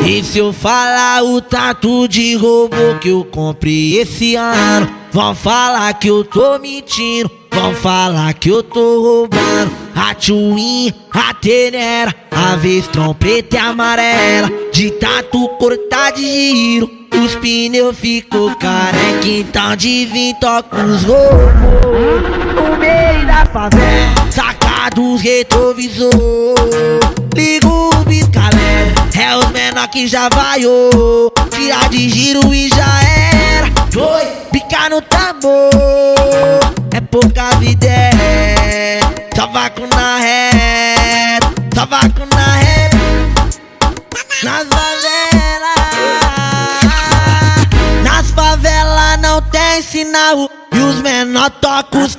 E se eu falar o tatu de robô que eu comprei esse ano, vão falar que eu tô mentindo, vão falar que eu tô roubando. A Twin, a Tenera, a Vestron preta e amarela, de tatu cortar de giro, os pneus ficou careca. Então de vir toca os robôs no meio da favela, saca dos retrovisor, liga o pisca-alerta, é os menor que já vaiou, tira de giro e já era. Foi, pica no tambor, é pouca vida, é só vácuo na reta, só vácuo na reta. Nas favelas não tem sinal, e os menor tocam os